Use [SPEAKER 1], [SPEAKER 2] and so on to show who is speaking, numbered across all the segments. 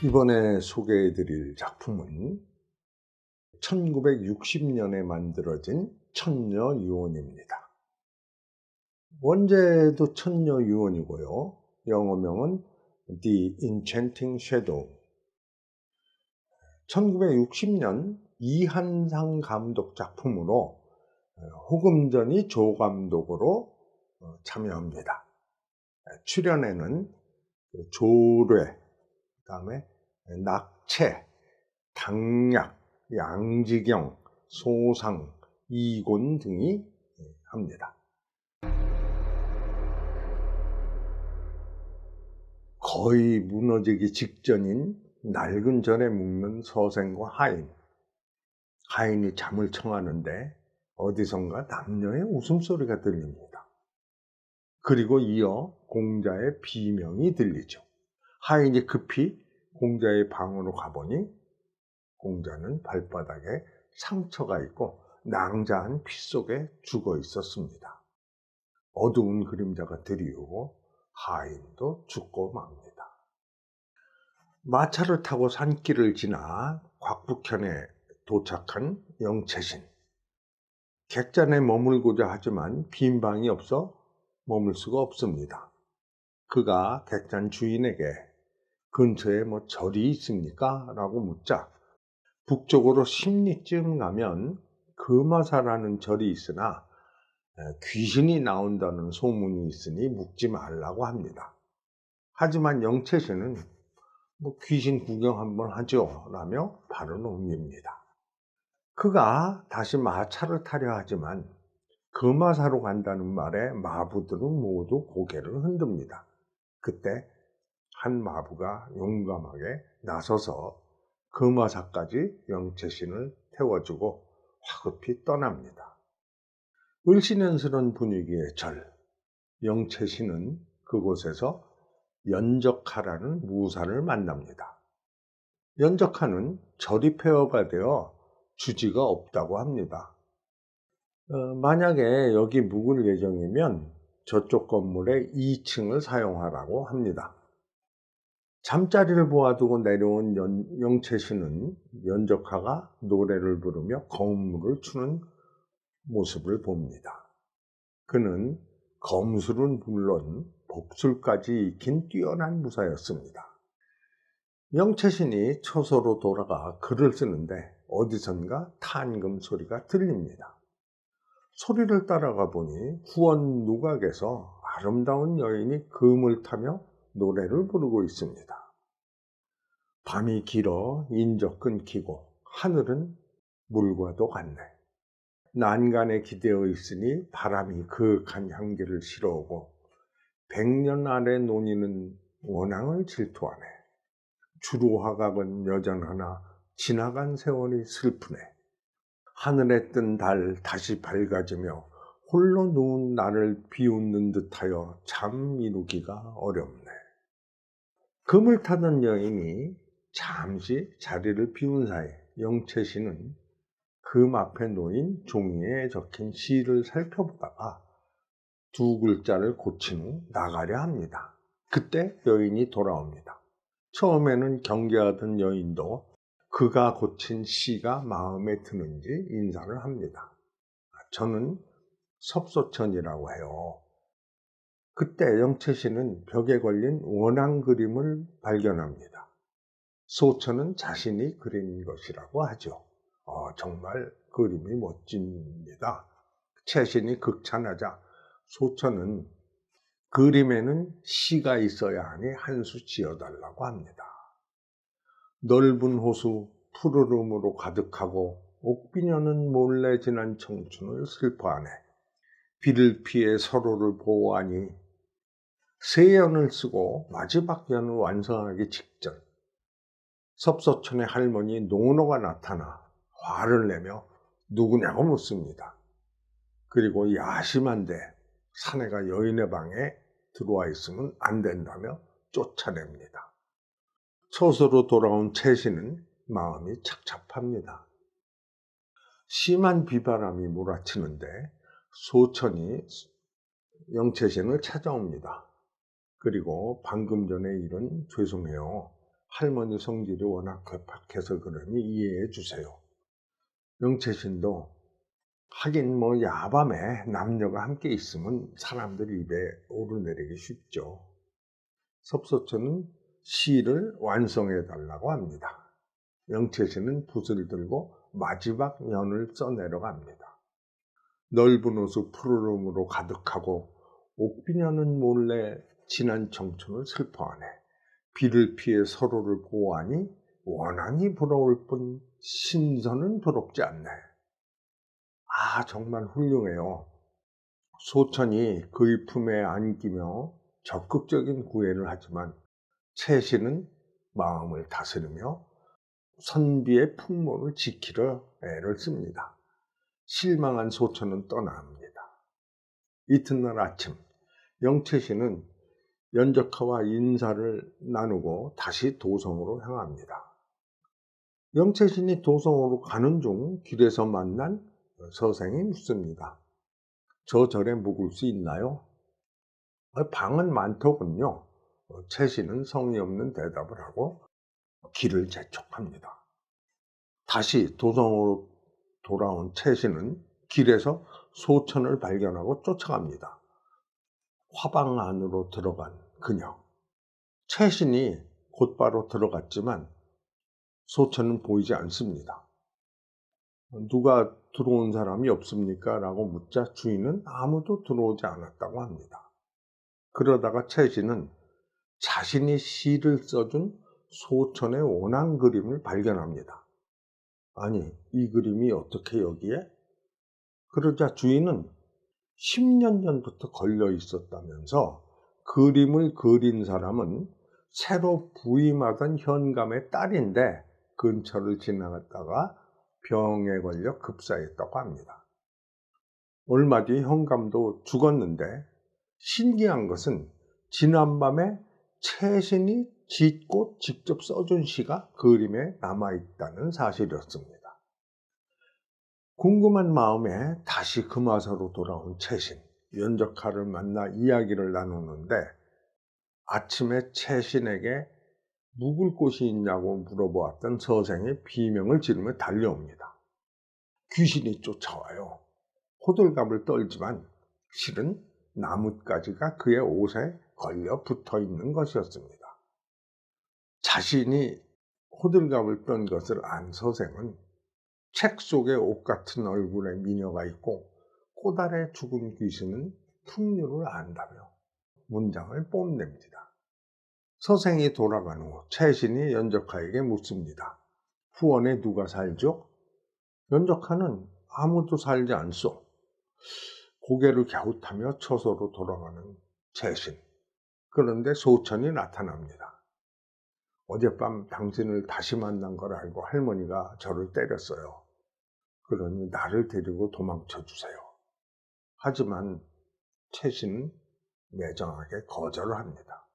[SPEAKER 1] 이번에 소개해드릴 작품은 1960년에 만들어진 천녀유언입니다. 원제도 천녀유언이고요. 영어명은 The Enchanting Shadow. 1960년 이한상 감독 작품으로 호금전이 조감독으로 참여합니다. 출연에는 조례, 그다음에 낙채, 당약, 양지경, 소상, 이곤 등이 합니다. 거의 무너지기 직전인 낡은 절에 묵는 서생과 하인. 하인이 잠을 청하는데 어디선가 남녀의 웃음소리가 들립니다. 그리고 이어 공자의 비명이 들리죠. 하인이 급히 공자의 방으로 가보니 공자는 발바닥에 상처가 있고 낭자한 피 속에 죽어 있었습니다. 어두운 그림자가 드리우고 하인도 죽고 맙니다. 마차를 타고 산길을 지나 곽북현에 도착한 영채신. 객잔에 머물고자 하지만 빈 방이 없어 머물 수가 없습니다. 그가 객잔 주인에게 근처에 절이 있습니까? 라고 묻자 북쪽으로 10리쯤 가면 금화사라는 절이 있으나 귀신이 나온다는 소문이 있으니 묵지 말라고 합니다. 하지만 영채씨는 귀신 구경 한번 하죠 라며 발을 옮깁니다. 그가 다시 마차를 타려 하지만 금화사로 간다는 말에 마부들은 모두 고개를 흔듭니다. 그때 한 마부가 용감하게 나서서 금화사까지 영채신을 태워주고 화급히 떠납니다. 을씨년스러운 분위기의 절, 영채신은 그곳에서 연적하라는 무사를 만납니다. 연적하는 절이 폐허가 되어 주지가 없다고 합니다. 만약에 여기 묵을 예정이면 저쪽 건물의 2층을 사용하라고 합니다. 잠자리를 보아두고 내려온 영채신은 연적하가 노래를 부르며 거음물을 추는 모습을 봅니다. 그는 검술은 물론 복술까지 익힌 뛰어난 무사였습니다. 영채신이 처소로 돌아가 글을 쓰는데 어디선가 탄금 소리가 들립니다. 소리를 따라가 보니 후원 누각에서 아름다운 여인이 금을 타며 노래를 부르고 있습니다. 밤이 길어 인적 끊기고 하늘은 물과도 같네. 난간에 기대어 있으니 바람이 그윽한 향기를 실어오고 100년 아래 논이는 원앙을 질투하네. 주로화각은 여전하나 지나간 세월이 슬프네. 하늘에 뜬 달 다시 밝아지며 홀로 누운 나를 비웃는 듯하여 잠 이루기가 어렵네. 금을 타던 여인이 잠시 자리를 비운 사이 영채신은 금 앞에 놓인 종이에 적힌 시를 살펴보다가 두 글자를 고친 후 나가려 합니다. 그때 여인이 돌아옵니다. 처음에는 경계하던 여인도 그가 고친 시가 마음에 드는지 인사를 합니다. 저는 섭소천이라고 해요. 그때 영채씨는 벽에 걸린 원앙 그림을 발견합니다. 소천은 자신이 그린 것이라고 하죠. 정말 그림이 멋집니다. 채신이 극찬하자 소천은 그림에는 시가 있어야 하니 한 수 지어달라고 합니다. 넓은 호수 푸르름으로 가득하고 옥비녀는 몰래 지난 청춘을 슬퍼하네. 비를 피해 서로를 보호하니 새 연을 쓰고 마지막 연을 완성하기 직전 섭소천의 할머니 농노가 나타나 화를 내며 누구냐고 묻습니다. 그리고 야심한데 사내가 여인의 방에 들어와 있으면 안 된다며 쫓아냅니다. 처소로 돌아온 채신은 마음이 착잡합니다. 심한 비바람이 몰아치는데 소천이 영채신을 찾아옵니다. 그리고 방금 전에 일은 죄송해요. 할머니 성질이 워낙 괴팍해서 그러니 이해해 주세요. 영채신도 하긴 뭐 야밤에 남녀가 함께 있으면 사람들 입에 오르내리기 쉽죠. 섭소천은 시를 완성해 달라고 합니다. 영채씨는 붓을 들고 마지막 연을 써내려갑니다. 넓은 호수 푸르름으로 가득하고 옥비녀는 몰래 지난 청춘을 슬퍼하네. 비를 피해 서로를 보호하니 원한이 부러울 뿐 신선은 부럽지 않네. 아, 정말 훌륭해요. 소천이 그의 품에 안기며 적극적인 구애를 하지만 채씨는 마음을 다스리며 선비의 풍모를 지키려 애를 씁니다. 실망한 소천은 떠납니다. 이튿날 아침, 영채씨는 연적하와 인사를 나누고 다시 도성으로 향합니다. 영채신이 도성으로 가는 중 길에서 만난 서생이 묻습니다. 저 절에 묵을 수 있나요? 방은 많더군요. 채씨는 성의 없는 대답을 하고 길을 재촉합니다. 다시 도성으로 돌아온 채씨는 길에서 소천을 발견하고 쫓아갑니다. 화방 안으로 들어간 그녀. 채신이 곧바로 들어갔지만 소천은 보이지 않습니다. 누가 들어온 사람이 없습니까? 라고 묻자 주인은 아무도 들어오지 않았다고 합니다. 그러다가 채신은 자신이 시를 써준 소천의 원앙 그림을 발견합니다. 아니, 이 그림이 어떻게 여기에? 그러자 주인은 10년 전부터 걸려 있었다면서 그림을 그린 사람은 새로 부임하던 현감의 딸인데 근처를 지나갔다가 병에 걸려 급사했다고 합니다. 얼마 뒤 현감도 죽었는데 신기한 것은 지난밤에 채신이 짓고 직접 써준 시가 그림에 남아있다는 사실이었습니다. 궁금한 마음에 다시 금화사로 돌아온 채신, 연적하를 만나 이야기를 나누는데 아침에 채신에게 묵을 곳이 있냐고 물어보았던 서생이 비명을 지르며 달려옵니다. 귀신이 쫓아와요. 호들갑을 떨지만 실은 나뭇가지가 그의 옷에 걸려 붙어 있는 것이었습니다. 자신이 호들갑을 떤 것을 안 서생은 책 속에 옷 같은 얼굴의 미녀가 있고 꼬달의 죽은 귀신은 풍류를 안다며 문장을 뽐냅니다. 서생이 돌아간 후 채신이 연적하에게 묻습니다. 후원에 누가 살죠? 연적하는 아무도 살지 않소. 고개를 갸웃하며 처소로 돌아가는 채신. 그런데 소천이 나타납니다. 어젯밤 당신을 다시 만난 걸 알고 할머니가 저를 때렸어요. 그러니 나를 데리고 도망쳐 주세요. 하지만 채신은 매정하게 거절을 합니다.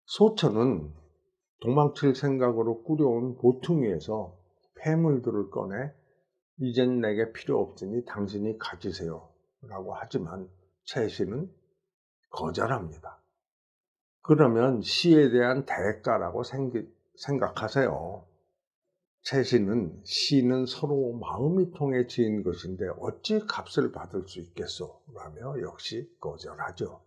[SPEAKER 1] 소천은 도망칠 생각으로 꾸려온 보퉁이에서 폐물들을 꺼내 이젠 내게 필요 없으니 당신이 가지세요 라고 하지만 채신은 거절합니다. 그러면 시에 대한 대가라고 생각하세요. 채신은 시는 서로 마음이 통해 지은 것인데 어찌 값을 받을 수 있겠소? 라며 역시 거절하죠.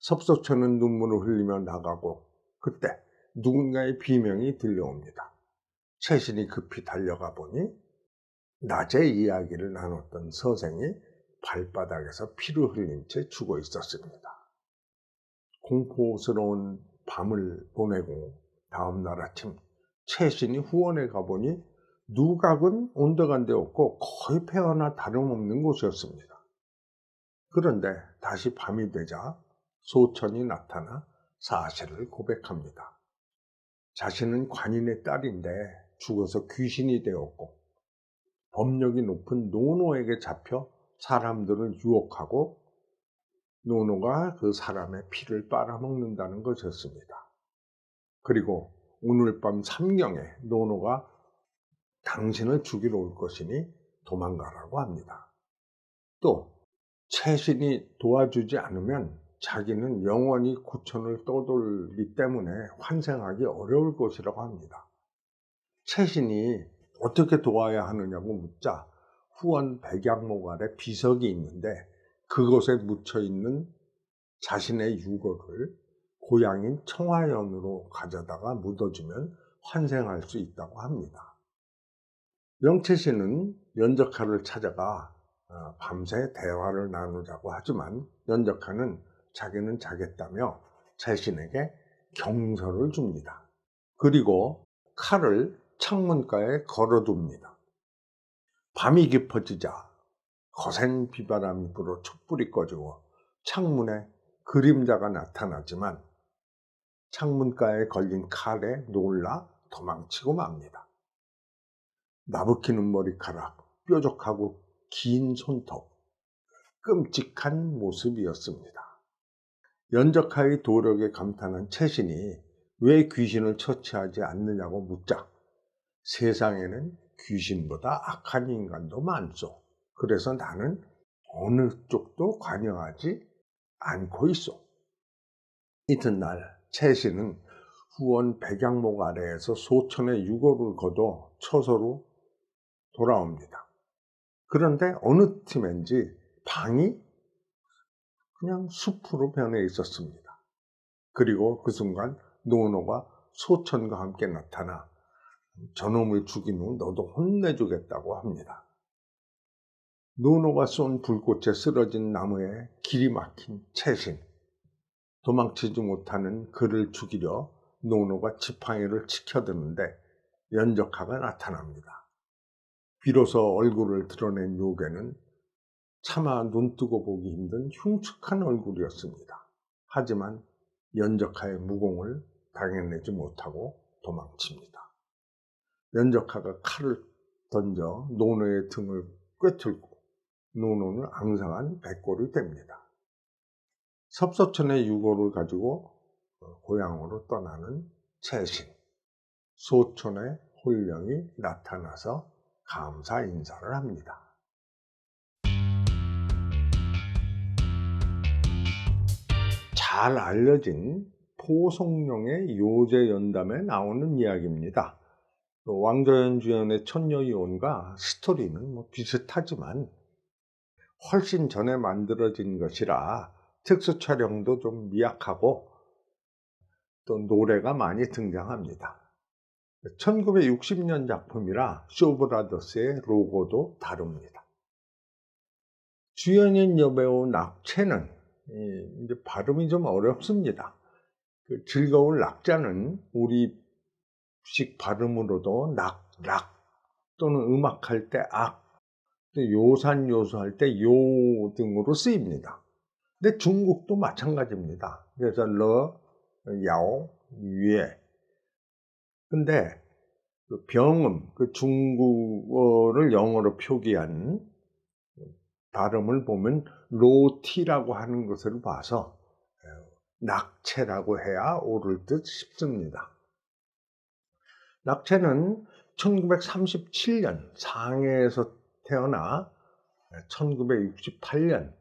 [SPEAKER 1] 섭소천은 눈물을 흘리며 나가고 그때 누군가의 비명이 들려옵니다. 채신이 급히 달려가 보니 낮에 이야기를 나눴던 서생이 발바닥에서 피를 흘린 채 죽어 있었습니다. 공포스러운 밤을 보내고 다음날 아침 채신이 후원에 가보니 누각은 온데간데 없고 거의 폐허나 다름없는 곳이었습니다. 그런데 다시 밤이 되자 소천이 나타나 사실을 고백합니다. 자신은 관인의 딸인데 죽어서 귀신이 되었고 법력이 높은 노노에게 잡혀 사람들을 유혹하고 노노가 그 사람의 피를 빨아먹는다는 것이었습니다. 그리고 오늘 밤 삼경에 노노가 당신을 죽이러 올 것이니 도망가라고 합니다. 또 채신이 도와주지 않으면 자기는 영원히 구천을 떠돌기 때문에 환생하기 어려울 것이라고 합니다. 채신이 어떻게 도와야 하느냐고 묻자 후원 백양목 아래 비석이 있는데 그곳에 묻혀있는 자신의 유골을 고향인 청화연으로 가져다가 묻어주면 환생할 수 있다고 합니다. 영채씨는 연적하를 찾아가 밤새 대화를 나누자고 하지만 연적하는 자기는 자겠다며 채신에게 경서를 줍니다. 그리고 칼을 창문가에 걸어둡니다. 밤이 깊어지자 거센 비바람이 불어 촛불이 꺼지고 창문에 그림자가 나타나지만 창문가에 걸린 칼에 놀라 도망치고 맙니다. 나부키는 머리카락, 뾰족하고 긴 손톱, 끔찍한 모습이었습니다. 연적하의 도력에 감탄한 채신이 왜 귀신을 처치하지 않느냐고 묻자 세상에는 귀신보다 악한 인간도 많소. 그래서 나는 어느 쪽도 관여하지 않고 있소. 이튿날 채신은 후원 백양목 아래에서 소천의 유골을 거둬 처소로 돌아옵니다. 그런데 어느 틈엔지 방이 그냥 숲으로 변해 있었습니다. 그리고 그 순간 노노가 소천과 함께 나타나 저놈을 죽인 후 너도 혼내주겠다고 합니다. 노노가 쏜 불꽃에 쓰러진 나무에 길이 막힌 채신. 도망치지 못하는 그를 죽이려 노노가 지팡이를 치켜드는데 연적하가 나타납니다. 비로소 얼굴을 드러낸 요괴는 차마 눈뜨고 보기 힘든 흉측한 얼굴이었습니다. 하지만 연적하의 무공을 당해내지 못하고 도망칩니다. 연적하가 칼을 던져 노노의 등을 꿰뚫고 노노는 앙상한 백골이 됩니다. 섭서천의 유골을 가지고 고향으로 떠나는 채신. 소천의 홀령이 나타나서 감사 인사를 합니다. 잘 알려진 포송룡의 요제연담에 나오는 이야기입니다. 왕조연 주연의 천녀이혼과 스토리는 비슷하지만 훨씬 전에 만들어진 것이라 특수 촬영도 좀 미약하고 또 노래가 많이 등장합니다. 1960년 작품이라 쇼브라더스의 로고도 다릅니다. 주연인 여배우 낙채는 이제 발음이 좀 어렵습니다. 그 즐거운 낙자는 우리식 발음으로도 락 또는 음악할 때 악, 요산 요소할 때 요 등으로 쓰입니다. 근데 중국도 마찬가지입니다. 그래서 러, 야오, 유에. 근데 그 병음, 그 중국어를 영어로 표기한 발음을 보면 로티라고 하는 것을 봐서 낙채라고 해야 옳을 듯 싶습니다. 낙채는 1937년 상해에서 태어나 1968년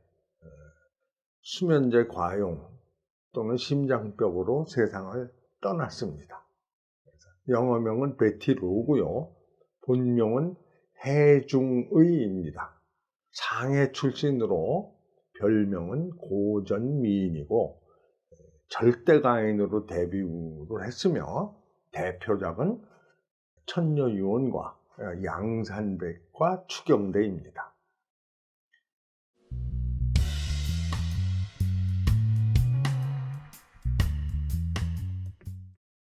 [SPEAKER 1] 수면제 과용 또는 심장병으로 세상을 떠났습니다. 영어명은 베티 로고요. 본명은 해중의입니다. 상해 출신으로 별명은 고전미인이고 절대가인으로 데뷔를 했으며 대표작은 천녀유혼과 양산백과 추경대입니다.